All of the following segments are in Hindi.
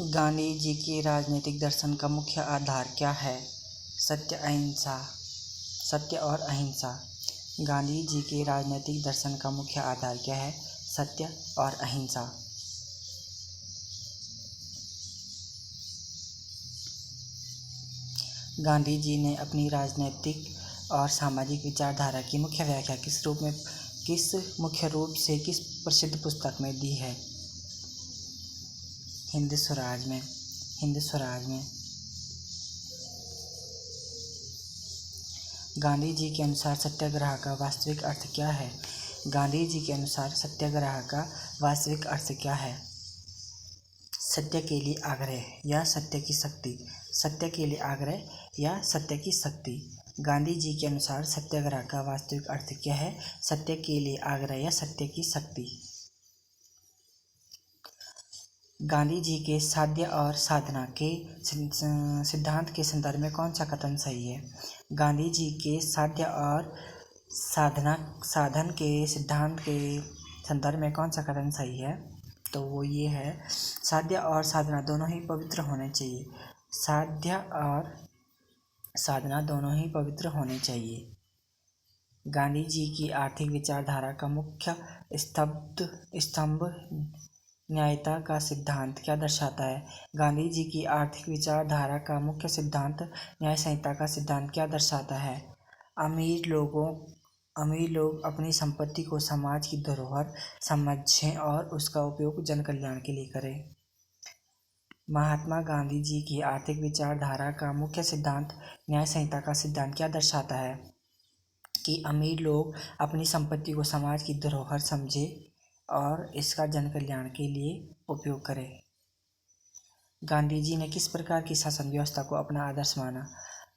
गांधी जी के राजनीतिक दर्शन का मुख्य आधार क्या है? सत्य और अहिंसा। गांधी जी के राजनीतिक दर्शन का मुख्य आधार क्या है? सत्य और अहिंसा। गांधी जी ने अपनी राजनीतिक और सामाजिक विचारधारा की मुख्य व्याख्या किस मुख्य रूप से किस प्रसिद्ध पुस्तक में दी है? हिंद स्वराज में। गांधी जी के अनुसार सत्याग्रह का वास्तविक अर्थ क्या है? गांधी जी के अनुसार सत्याग्रह का वास्तविक अर्थ क्या है? सत्य के लिए आग्रह या सत्य की शक्ति। सत्य के लिए आग्रह या सत्य की शक्ति। गांधी जी के अनुसार सत्याग्रह का वास्तविक अर्थ क्या है? सत्य के लिए आग्रह या सत्य की शक्ति। गांधी जी के साध्य और साधना के सिद्धांत के संदर्भ में कौन सा कथन सही है? गांधी जी के साध्य और साधन के सिद्धांत के संदर्भ में कौन सा कथन सही है? तो वो ये है, साध्य और साधना दोनों ही पवित्र होने चाहिए। साध्य और साधना दोनों ही पवित्र होने चाहिए। गांधी जी की आर्थिक विचारधारा का मुख्य स्तंभ न्यायता का सिद्धांत क्या दर्शाता है? गांधी जी की आर्थिक विचारधारा का मुख्य सिद्धांत न्याय संहिता का सिद्धांत क्या दर्शाता है? अमीर लोग अपनी संपत्ति को समाज की धरोहर समझें और उसका उपयोग जन कल्याण के लिए करें। महात्मा गांधी जी की आर्थिक विचारधारा का मुख्य सिद्धांत न्याय संहिता का सिद्धांत क्या दर्शाता है? कि अमीर लोग अपनी संपत्ति को समाज की धरोहर समझे और इसका जन कल्याण के लिए उपयोग करें। गांधी जी ने किस प्रकार की शासन व्यवस्था को अपना आदर्श माना?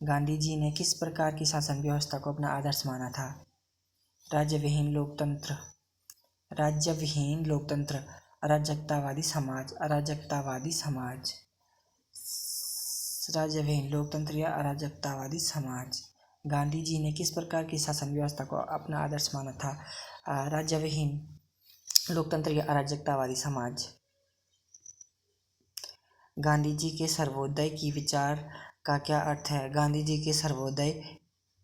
गांधी जी ने किस प्रकार की शासन व्यवस्था को अपना आदर्श माना था? राज्यविहीन लोकतंत्र, अराजकतावादी समाज, राज्यविहीन लोकतंत्र या अराजकतावादी समाज। गांधी जी ने किस प्रकार की शासन व्यवस्था को अपना आदर्श माना था? राज्यविहीन लोकतंत्र या अराजकतावादी समाज। गांधी जी के सर्वोदय की विचार का क्या अर्थ है? गांधी जी के सर्वोदय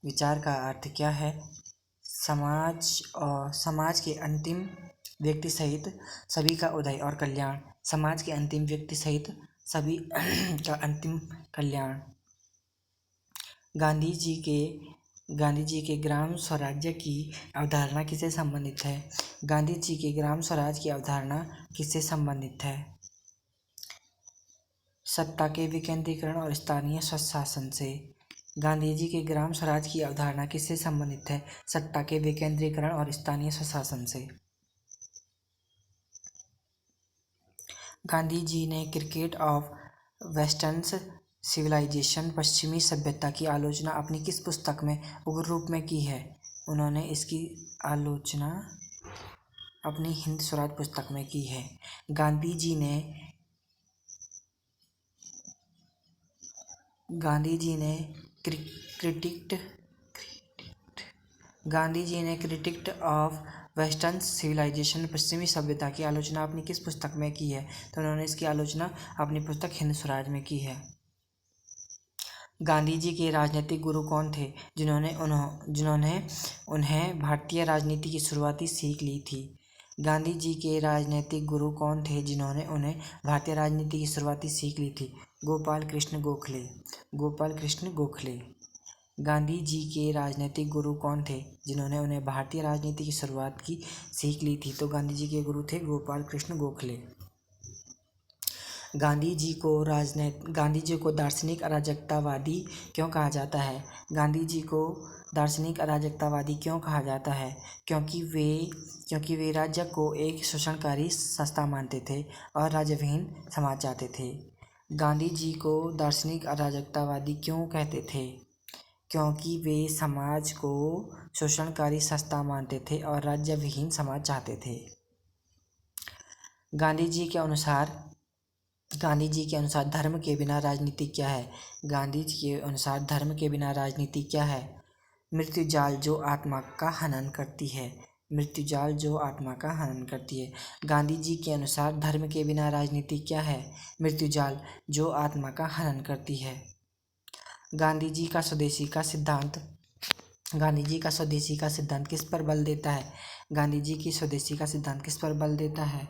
विचार का अर्थ क्या है? समाज के अंतिम व्यक्ति सहित सभी का उदय और कल्याण। समाज के अंतिम व्यक्ति सहित सभी का अंतिम कल्याण। गांधी जी के ग्राम स्वराज्य की अवधारणा किससे संबंधित है? गांधी जी के ग्राम स्वराज की अवधारणा किससे संबंधित है? सत्ता के विकेंद्रीकरण और स्थानीय स्वशासन से। गांधी जी के ग्राम स्वराज की अवधारणा किससे संबंधित है? सत्ता के विकेंद्रीकरण और स्थानीय स्वशासन से। गांधी जी ने क्रिकेट ऑफ वेस्टर्न सिविलाइजेशन, पश्चिमी सभ्यता की आलोचना अपनी किस पुस्तक में उग्र रूप में की है? उन्होंने इसकी आलोचना अपनी हिंद स्वराज पुस्तक में की है। गांधी जी ने क्रिटिक्ट ऑफ वेस्टर्न सिविलाइजेशन, पश्चिमी सभ्यता की आलोचना अपनी किस पुस्तक में की है? तो उन्होंने इसकी आलोचना अपनी पुस्तक हिंद स्वराज में की है। गांधी जी के राजनीतिक गुरु कौन थे जिन्होंने उन्हें भारतीय राजनीति की शुरुआती सीख ली थी? गांधी जी के राजनीतिक गुरु कौन थे जिन्होंने उन्हें भारतीय राजनीति की शुरुआती सीख ली थी? गोपाल कृष्ण गोखले। गांधी जी के राजनीतिक गुरु कौन थे जिन्होंने उन्हें भारतीय राजनीति की शुरुआत की सीख ली थी? तो गांधी जी के गुरु थे गोपाल कृष्ण गोखले। गांधी जी को दार्शनिक अराजकतावादी क्यों कहा जाता है? गांधी जी को दार्शनिक अराजकतावादी क्यों कहा जाता है? क्योंकि वे राज्य को एक शोषणकारी संस्था मानते थे और राज्यविहीन समाज चाहते थे। गांधी जी को दार्शनिक अराजकतावादी क्यों कहते थे? क्योंकि वे समाज को शोषणकारी संस्था मानते थे और राज्यविहीन समाज चाहते थे। गांधी जी के अनुसार धर्म के बिना राजनीति क्या है? गांधी जी के अनुसार धर्म के बिना राजनीति क्या है? मृत्यु जाल जो आत्मा का हनन करती है। मृत्युजाल जो आत्मा का हनन करती है। गांधी जी के अनुसार धर्म के बिना राजनीति क्या है? मृत्युजाल जो आत्मा का हनन करती है। गांधी जी का स्वदेशी का सिद्धांत किस पर बल देता है? गांधी जी की स्वदेशी का सिद्धांत किस पर बल देता है?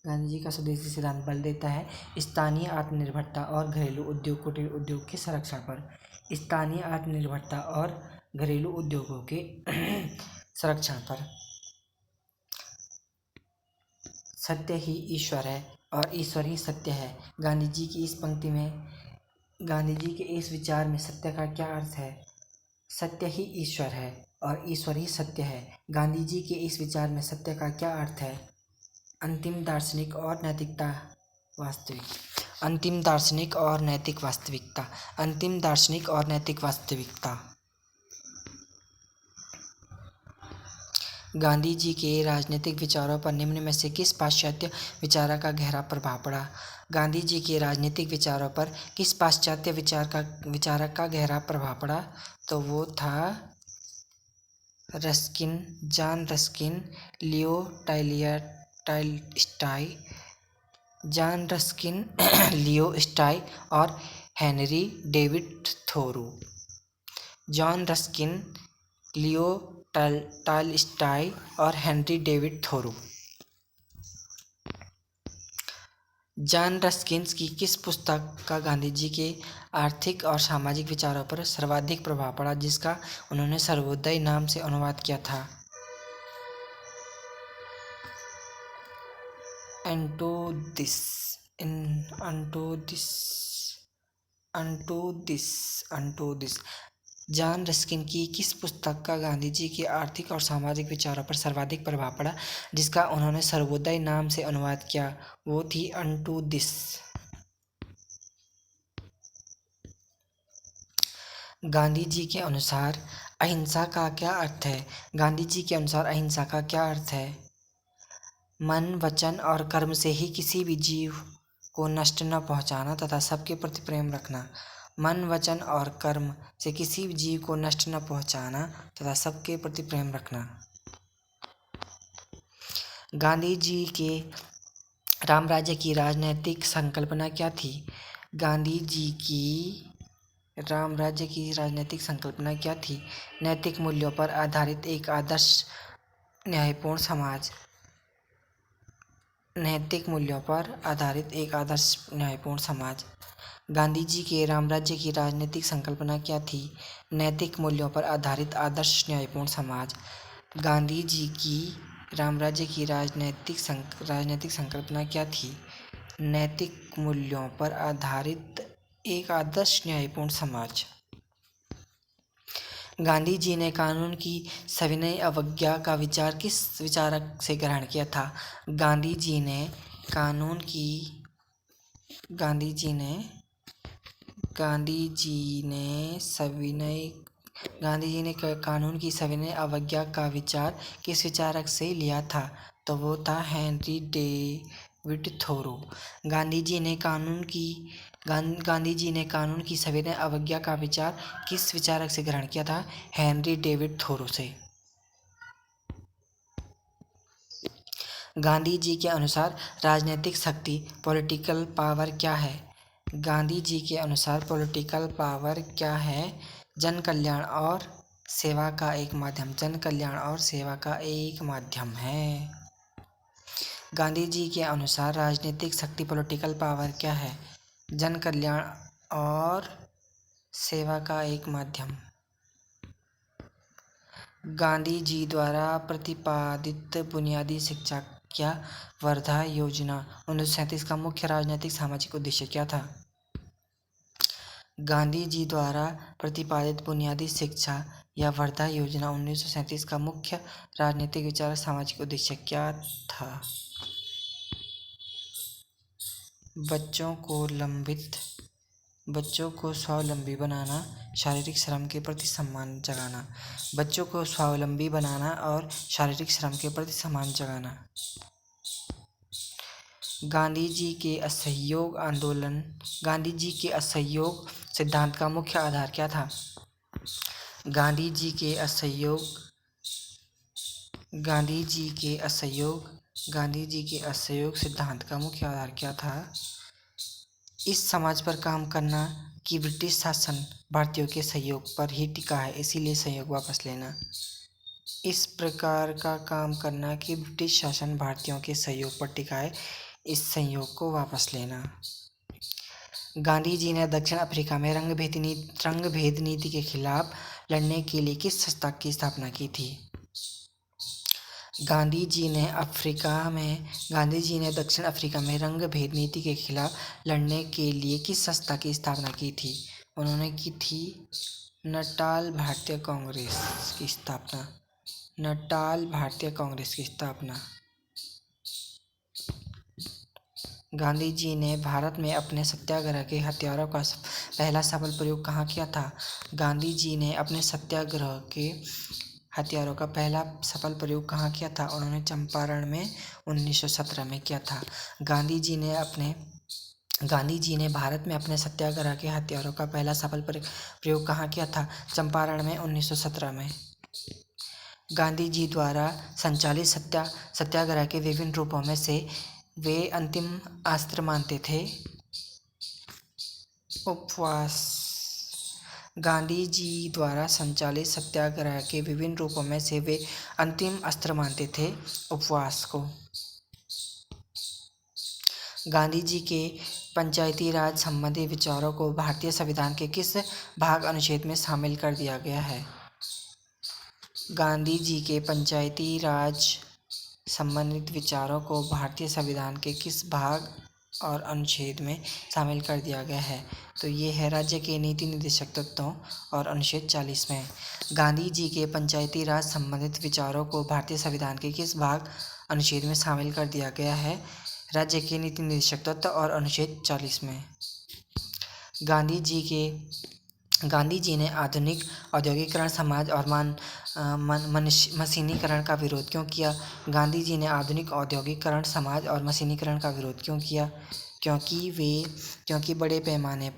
गांधी जी का स्वदेशी सिद्धांत बल देता है स्थानीय आत्मनिर्भरता और घरेलू उद्योग कुटीर उद्योग की संरक्षण पर। स्थानीय आत्मनिर्भरता और घरेलू उद्योगों के संरक्षण पर। सत्य ही ईश्वर है और ईश्वर ही सत्य है। गांधी जी की इस पंक्ति में, गांधी जी के इस विचार में सत्य का क्या अर्थ है? सत्य ही ईश्वर है और ईश्वर ही सत्य है। गांधी जी के इस विचार में सत्य का क्या अर्थ है? अंतिम दार्शनिक और नैतिकता वास्तविक। अंतिम दार्शनिक और नैतिक वास्तविकता। अंतिम दार्शनिक और नैतिक वास्तविकता। गांधी जी के राजनीतिक विचारों पर निम्न में से किस पाश्चात्य विचारक का गहरा प्रभाव पड़ा? गांधी जी के राजनीतिक विचारों पर किस पाश्चात्य विचारक का गहरा प्रभाव पड़ा? तो वो था Ruskin, John Ruskin, Leo Tolstoy, John Ruskin, Leo Tolstoy और Henry David Thoreau. John Ruskin, Leo Tolstoy और Henry David Thoreau. John Ruskin की किस पुस्तक का गांधी जी के आर्थिक और सामाजिक विचारों पर सर्वाधिक प्रभाव पड़ा, जिसका उन्होंने सर्वोदय नाम से अनुवाद किया था? अंटोदिस। जॉन रस्किन की किस पुस्तक का गांधी जी के आर्थिक और सामाजिक विचारों पर सर्वाधिक प्रभाव पड़ा, जिसका उन्होंने सर्वोदय नाम से अनुवाद किया? वो थी अंटोदिस। गांधी जी के अनुसार अहिंसा का क्या अर्थ है? गांधी जी के अनुसार अहिंसा का क्या अर्थ है? मन, वचन और कर्म से ही किसी भी जीव को नष्ट न पहुंचाना तथा सबके प्रति प्रेम रखना। मन, वचन और कर्म से किसी भी जीव को नष्ट न पहुंचाना तथा सबके प्रति प्रेम रखना। गांधी जी के रामराज्य की राजनैतिक संकल्पना क्या थी? गांधी जी की रामराज्य की राजनैतिक संकल्पना क्या थी? नैतिक मूल्यों पर आधारित एक आदर्श न्यायपूर्ण समाज। नैतिक मूल्यों पर आधारित एक आदर्श न्यायपूर्ण समाज। गांधी जी के रामराज्य की राजनीतिक संकल्पना क्या थी? नैतिक मूल्यों पर आधारित आदर्श न्यायपूर्ण समाज। गांधी जी की रामराज्य की राजनीतिक संकल्पना क्या थी? नैतिक मूल्यों पर आधारित एक आदर्श न्यायपूर्ण समाज। गांधी जी ने कानून की सविनय अवज्ञा का विचार किस विचारक से ग्रहण किया था? गांधी जी ने कानून की सविनय अवज्ञा का विचार किस विचारक से लिया था? तो वो था हेनरी डेविड थोरो। गांधी जी ने कानून की सविनय अवज्ञा का विचार किस विचारक से ग्रहण किया था? हेनरी डेविड थोरो से। गांधी जी के अनुसार राजनीतिक शक्ति पॉलिटिकल पावर क्या है? गांधी जी के अनुसार पॉलिटिकल पावर क्या है? जन कल्याण और सेवा का एक माध्यम। जन कल्याण और सेवा का एक माध्यम है। गांधी जी के अनुसार राजनीतिक शक्ति पॉलिटिकल पावर क्या है? जन कल्याण और सेवा का एक माध्यम। गांधी जी द्वारा प्रतिपादित बुनियादी शिक्षा या वर्धा योजना 1937 का मुख्य राजनीतिक सामाजिक उद्देश्य क्या था? गांधी जी द्वारा प्रतिपादित बुनियादी शिक्षा या वर्धा योजना 1937 का मुख्य राजनीतिक विचार सामाजिक उद्देश्य क्या था? बच्चों को स्वावलंबी बनाना, शारीरिक श्रम के प्रति सम्मान जगाना। बच्चों को स्वावलंबी बनाना और शारीरिक श्रम के प्रति सम्मान जगाना। गांधी जी के असहयोग सिद्धांत का मुख्य आधार क्या था? गांधी जी के असहयोग गांधी जी के असहयोग सिद्धांत का मुख्य आधार क्या था? इस समाज पर काम करना कि ब्रिटिश शासन भारतीयों के सहयोग पर ही टिका है, इसीलिए सहयोग वापस लेना। इस प्रकार का काम करना कि ब्रिटिश शासन भारतीयों के सहयोग पर टिका है, इस सहयोग को वापस लेना। गांधी जी ने दक्षिण अफ्रीका में रंगभेद नीति के खिलाफ लड़ने के लिए किस संस्था की स्थापना की थी? गांधी जी ने दक्षिण अफ्रीका में रंगभेद नीति के खिलाफ लड़ने के लिए किस संस्था की स्थापना की थी? उन्होंने की थी नटाल भारतीय कांग्रेस की स्थापना। गांधी जी ने भारत में अपने सत्याग्रह के हथियारों का पहला सफल प्रयोग कहाँ किया था? गांधी जी ने अपने सत्याग्रह के हथियारों का पहला सफल प्रयोग कहाँ किया था? उन्होंने चंपारण में 1917 में किया था। गांधी जी ने भारत में अपने सत्याग्रह के हथियारों का पहला सफल प्रयोग कहाँ किया था? चंपारण में 1917 में। गांधी जी द्वारा संचालित सत्याग्रह के विभिन्न रूपों में से वे अंतिम अस्त्र मानते थे। उपवास। गांधी जी द्वारा संचालित सत्याग्रह के विभिन्न रूपों में से वे अंतिम अस्त्र मानते थे उपवास को। गांधी जी के पंचायती राज संबंधी विचारों को भारतीय संविधान के किस भाग अनुच्छेद में शामिल कर दिया गया है? गांधी जी के पंचायती राज संबंधित विचारों को भारतीय संविधान के किस भाग और अनुच्छेद में शामिल कर दिया गया है? तो ये है राज्य के नीति निर्देशक तत्वों और अनुच्छेद 40 में। गांधी जी के पंचायती राज संबंधित विचारों को भारतीय संविधान के किस भाग अनुच्छेद में शामिल कर दिया गया है? राज्य के नीति निर्देशक तत्व और अनुच्छेद 40 में। गांधी जी ने आधुनिक औद्योगिकरण समाज और मशीनीकरण का विरोध क्यों किया? गांधी जी ने आधुनिक औद्योगिकरण समाज और मशीनीकरण का विरोध क्यों किया? क्योंकि बड़े पैमाने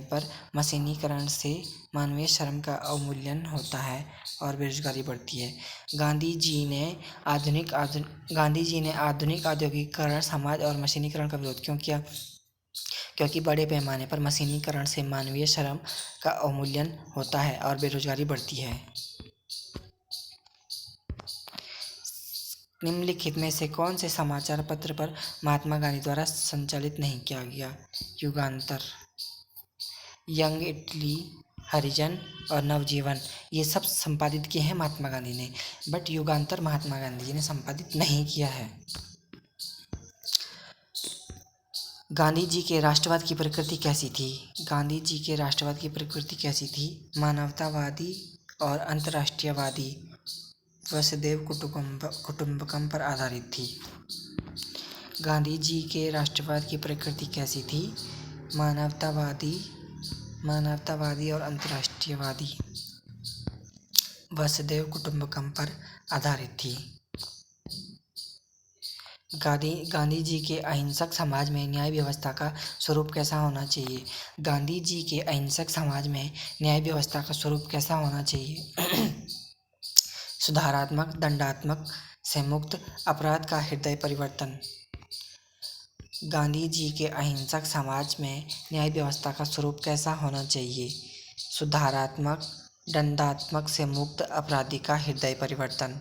पर मशीनीकरण से मानवीय श्रम का अवमूल्यन होता है और बेरोजगारी बढ़ती है। गांधी जी ने आधुनिक औद्योगिकरण समाज और मशीनीकरण का विरोध क्यों किया? क्योंकि बड़े पैमाने पर मशीनीकरण से मानवीय श्रम का अवमूल्यन होता है और बेरोजगारी बढ़ती है। निम्नलिखित में से कौन से समाचार पत्र पर महात्मा गांधी द्वारा संचालित नहीं किया गया? युगांतर, यंग इटली, हरिजन और नवजीवन, ये सब संपादित किए हैं महात्मा गांधी ने, बट युगांतर महात्मा गांधी जी ने संपादित नहीं किया है। गांधी जी के राष्ट्रवाद की प्रकृति कैसी थी? गांधी जी के राष्ट्रवाद की प्रकृति कैसी थी? मानवतावादी और अंतर्राष्ट्रीयवादी, वसुधैव कुटुंबकम पर आधारित थी। गांधी जी के राष्ट्रवाद की प्रकृति कैसी थी? मानवतावादी और अंतर्राष्ट्रीयवादी, वसुधैव कुटुंबकम पर आधारित थी। गांधी जी के अहिंसक समाज में न्याय व्यवस्था का स्वरूप कैसा होना चाहिए? गांधी जी के अहिंसक समाज में न्याय व्यवस्था का स्वरूप कैसा होना चाहिए? सुधारात्मक, दंडात्मक से मुक्त, अपराध का हृदय परिवर्तन। गांधी जी के अहिंसक समाज में न्याय व्यवस्था का स्वरूप कैसा होना चाहिए? सुधारात्मक, दंडात्मक से मुक्त, अपराधी का हृदय परिवर्तन।